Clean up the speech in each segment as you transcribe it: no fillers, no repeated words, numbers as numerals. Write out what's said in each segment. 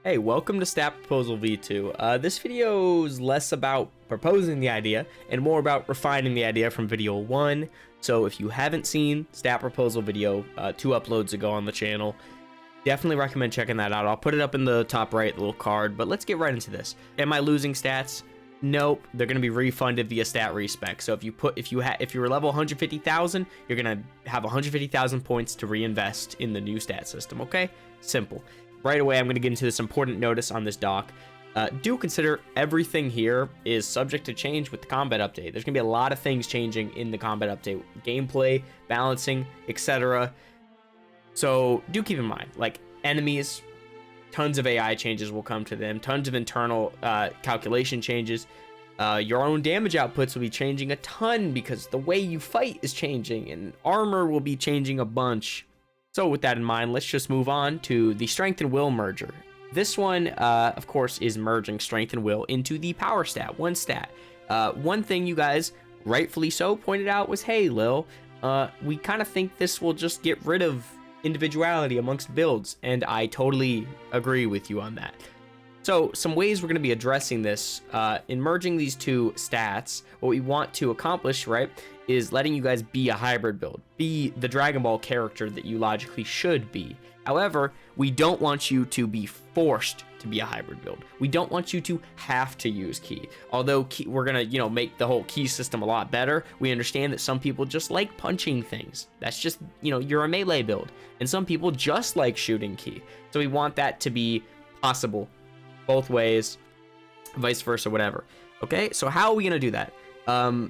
Hey, welcome to Stat Proposal V2. This video is less about proposing the idea and more about refining the idea from video 1. So if you haven't seen Stat Proposal video 2 uploads ago on the channel, definitely recommend checking that out. I'll put it up in the top right, the little card, but let's get right into this. Am I losing stats? Nope, they're going to be refunded via stat respec. So if you were level 150,000, you're going to have 150,000 points to reinvest in the new stat system, okay? Simple. Right away, I'm going to get into this important notice on this doc. Do consider everything here is subject to change with the combat update. There's going to be a lot of things changing in the combat update. Gameplay, balancing, etc. So do keep in mind, like enemies, tons of AI changes will come to them. Tons of internal calculation changes. Your own damage outputs will be changing a ton because the way you fight is changing. And armor will be changing a bunch. So with that in mind, let's just move on to the Strength and Will merger. This one, of course, is merging Strength and Will into the power stat, one stat. One thing you guys, rightfully so, pointed out was, hey, Lil, we kind of think this will just get rid of individuality amongst builds, and I totally agree with you on that. So some ways we're going to be addressing this in merging these two stats. What we want to accomplish, right, is letting you guys be a hybrid build, be the Dragon Ball character that you logically should be. However, we don't want you to be forced to be a hybrid build. We don't want you to have to use key. Although we're gonna, make the whole key system a lot better. We understand that some people just like punching things. That's just, you're a melee build, and some people just like shooting key. So we want that to be possible both ways, vice versa, whatever. Okay, so how are we gonna do that?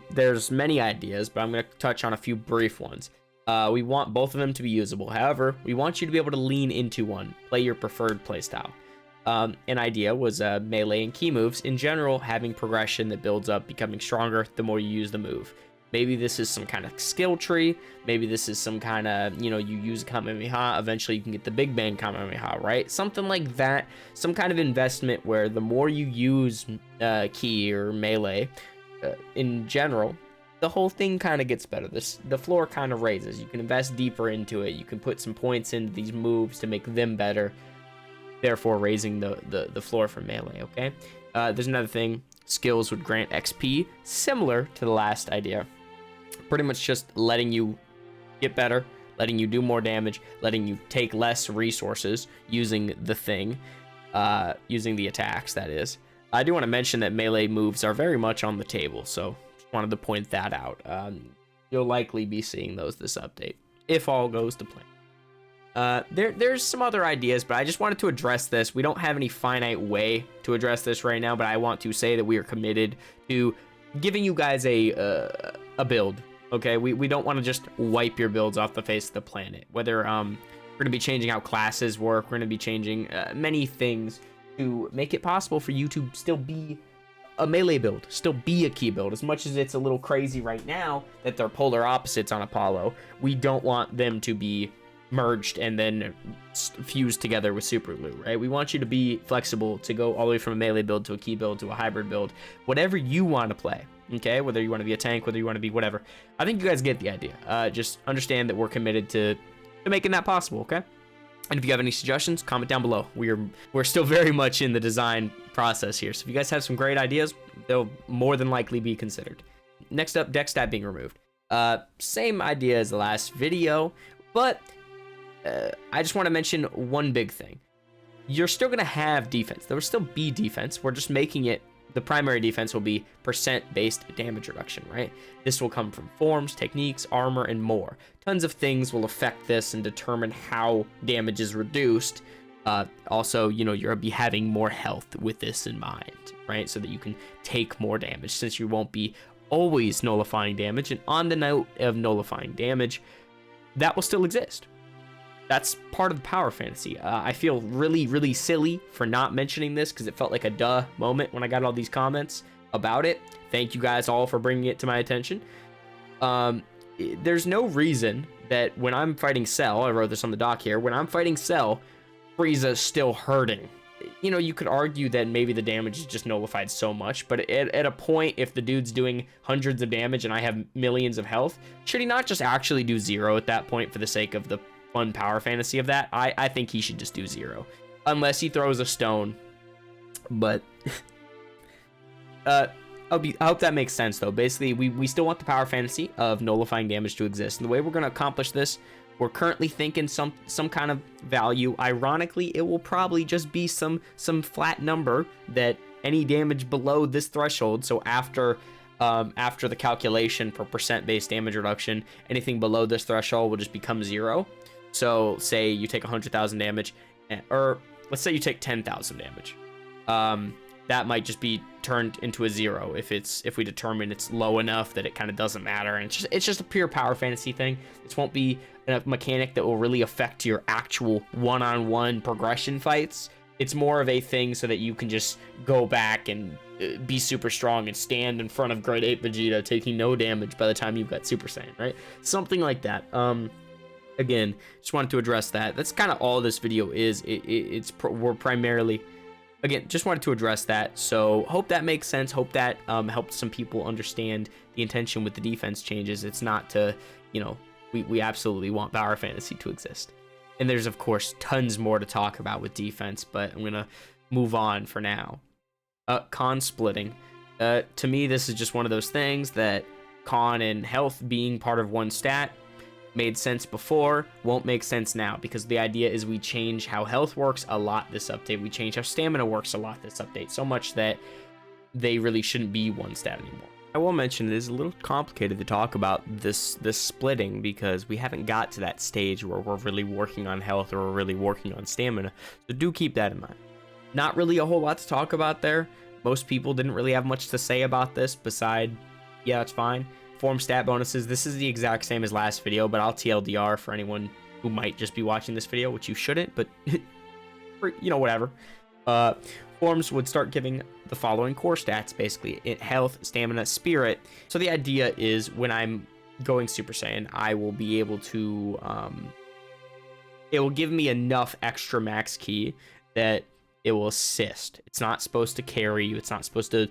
There's many ideas, but I'm gonna touch on a few brief ones. We want both of them to be usable. However, we want you to be able to lean into one, play your preferred playstyle. An idea was melee and key moves in general having progression that builds up, becoming stronger the more you use the move. Maybe this is some kind of skill tree. Maybe this is some kind of, you use a Kamehameha, eventually you can get the Big Bang Kamehameha, right? Something like that. Some kind of investment where the more you use key or melee in general, the whole thing kind of gets better. The floor kind of raises. You can invest deeper into it. You can put some points into these moves to make them better, therefore raising the floor for melee, okay? There's another thing. Skills would grant XP, similar to the last idea. Pretty much just letting you get better, letting you do more damage, letting you take less resources using the thing, using the attacks, that is. I do want to mention that melee moves are very much on the table, so just wanted to point that out. You'll likely be seeing those this update, if all goes to plan. There's some other ideas, but I just wanted to address this. We don't have any finite way to address this right now, but I want to say that we are committed to giving you guys a build. Okay, we don't want to just wipe your builds off the face of the planet. Whether we're going to be changing how classes work, we're going to be changing many things to make it possible for you to still be a melee build, still be a key build. As much as it's a little crazy right now that they're polar opposites on Apollo, we don't want them to be merged and then fused together with super glue, right? We want you to be flexible to go all the way from a melee build to a key build to a hybrid build, whatever you want to play, okay? Whether you want to be a tank, whether you want to be whatever. I think you guys get the idea. Just understand that we're committed to making that possible, okay? And if you have any suggestions, comment down below. We're still very much in the design process here, so if you guys have some great ideas, they'll more than likely be considered. Next up, deck stat being removed. Same idea as the last video, but I just want to mention one big thing. You're still going to have defense. There will still be defense. We're just making it, the primary defense will be percent-based damage reduction, right? This will come from forms, techniques, armor, and more. Tons of things will affect this and determine how damage is reduced. Also, you'll be having more health with this in mind, right? So that you can take more damage, since you won't be always nullifying damage. And on the note of nullifying damage, that will still exist. That's part of the power fantasy. I feel really, really silly for not mentioning this because it felt like a duh moment when I got all these comments about it. Thank you guys all for bringing it to my attention. There's no reason that when I'm fighting Cell, I wrote this on the doc here, when I'm fighting Cell, Frieza's still hurting. You could argue that maybe the damage is just nullified so much, but at a point, if the dude's doing hundreds of damage and I have millions of health, should he not just actually do 0 at that point for the sake of the fun power fantasy of that? I think he should just do 0. unless he throws a stone. But I hope that makes sense, though. Basically, we still want the power fantasy of nullifying damage to exist, and the way we're going to accomplish this, we're currently thinking some kind of value. Ironically, it will probably just be some flat number that any damage below this threshold, so after the calculation for percent-based damage reduction, anything below this threshold will just become 0. So say you take 100,000 damage, or let's say you take 10,000 damage. That might just be turned into a 0 if we determine it's low enough that it kind of doesn't matter, and it's just a pure power fantasy thing. This won't be a mechanic that will really affect your actual one-on-one progression fights. It's more of a thing so that you can just go back and be super strong and stand in front of Grade 8 Vegeta taking no damage by the time you've got Super Saiyan, right? Something like that. Again, just wanted to address that. That's kind of all this video is. We're primarily, again, just wanted to address that. So hope that makes sense. Hope that helped some people understand the intention with the defense changes. It's not to, we absolutely want power fantasy to exist. And there's, of course, tons more to talk about with defense, but I'm going to move on for now. Con splitting. To me, this is just one of those things that con and health being part of one stat made sense before, won't make sense now, because the idea is we change how health works a lot this update. We change how stamina works a lot this update, so much that they really shouldn't be one stat anymore. I will mention it is a little complicated to talk about this splitting, because we haven't got to that stage where we're really working on health or we're really working on stamina, so do keep that in mind. Not really a whole lot to talk about there. Most people didn't really have much to say about this beside, yeah, it's fine. Form stat bonuses, this is the exact same as last video, but I'll TLDR for anyone who might just be watching this video, which you shouldn't, but whatever. Forms would start giving the following core stats, basically: health, stamina, spirit. So the idea is when I'm going Super Saiyan, I will be able to, it will give me enough extra max ki that it will assist. It's not supposed to carry you. It's not supposed to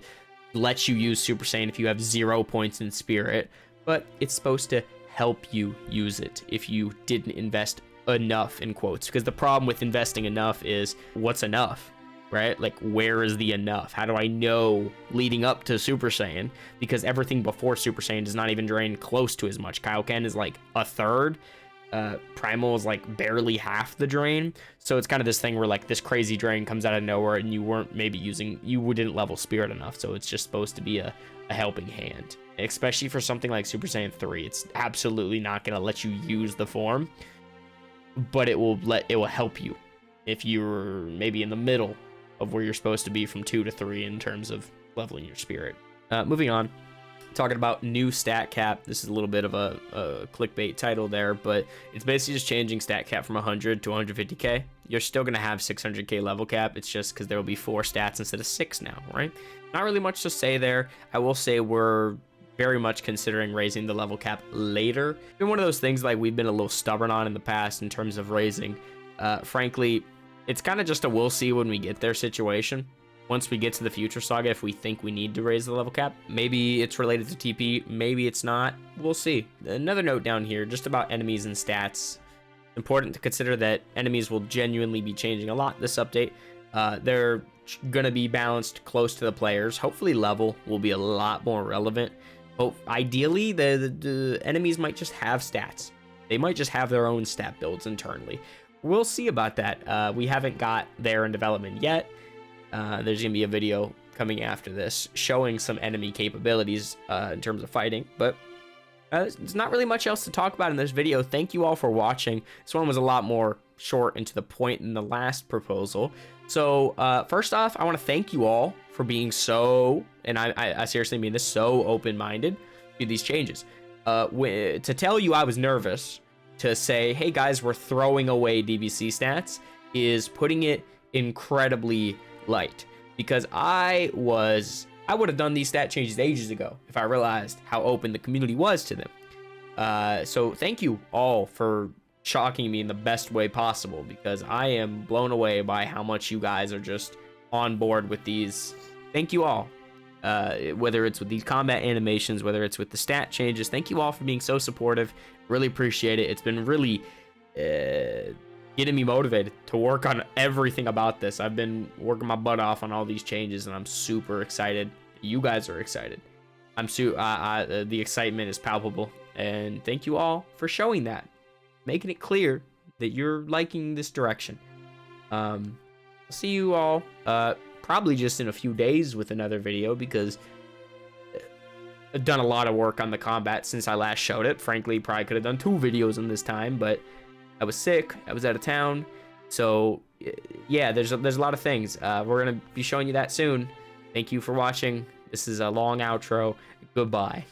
let you use Super Saiyan if you have 0 points in spirit, but it's supposed to help you use it if you didn't invest enough, in quotes, because the problem with investing enough is, what's enough, right? Like, where is the enough? How do I know leading up to Super Saiyan? Because everything before Super Saiyan does not even drain close to as much. Kaioken is like a third. Primal is like barely half the drain. So it's kind of this thing where like this crazy drain comes out of nowhere and you weren't maybe you didn't level spirit enough. So it's just supposed to be a helping hand, especially for something like Super Saiyan 3. It's absolutely not going to let you use the form, but it will help you if you're maybe in the middle of where you're supposed to be from 2 to 3 in terms of leveling your spirit. Moving on. Talking about new stat cap. This is a little bit of a clickbait title there, but it's basically just changing stat cap from 100 to 150k. You're still going to have 600k level cap. It's just because there will be 4 stats instead of 6 now, right? Not really much to say there. I will say we're very much considering raising the level cap later. It's been one of those things like we've been a little stubborn on in the past in terms of raising. Frankly, it's kind of just a we'll see when we get there situation. Once we get to the future saga, if we think we need to raise the level cap, maybe it's related to TP, maybe it's not. We'll see. Another note down here, just about enemies and stats. Important to consider that enemies will genuinely be changing a lot this update. They're going to be balanced close to the players. Hopefully level will be a lot more relevant. Ideally, the enemies might just have stats. They might just have their own stat builds internally. We'll see about that. We haven't got there in development yet. There's going to be a video coming after this showing some enemy capabilities in terms of fighting, but there's not really much else to talk about in this video. Thank you all for watching. This one was a lot more short and to the point than the last proposal. So first off, I want to thank you all for being so, and I seriously mean this, so open-minded to these changes. To tell you I was nervous to say, hey guys, we're throwing away DBC stats, is putting it incredibly light, because I would have done these stat changes ages ago if I realized how open the community was to them. So thank you all for shocking me in the best way possible, because I am blown away by how much you guys are just on board with these. Thank you all. Whether it's with these combat animations, whether it's with the stat changes, thank you all for being so supportive. Really appreciate it. It's been really getting me motivated to work on everything about this. I've been working my butt off on all these changes, and I'm super excited. You guys are excited. The excitement is palpable, and thank you all for showing that, making it clear that you're liking this direction. I'll see you all probably just in a few days with another video, because I've done a lot of work on the combat since I last showed it. Frankly, probably could have done 2 videos in this time, but I was sick, I was out of town, so yeah, there's a lot of things. We're gonna be showing you that soon. Thank you for watching. This is a long outro. Goodbye.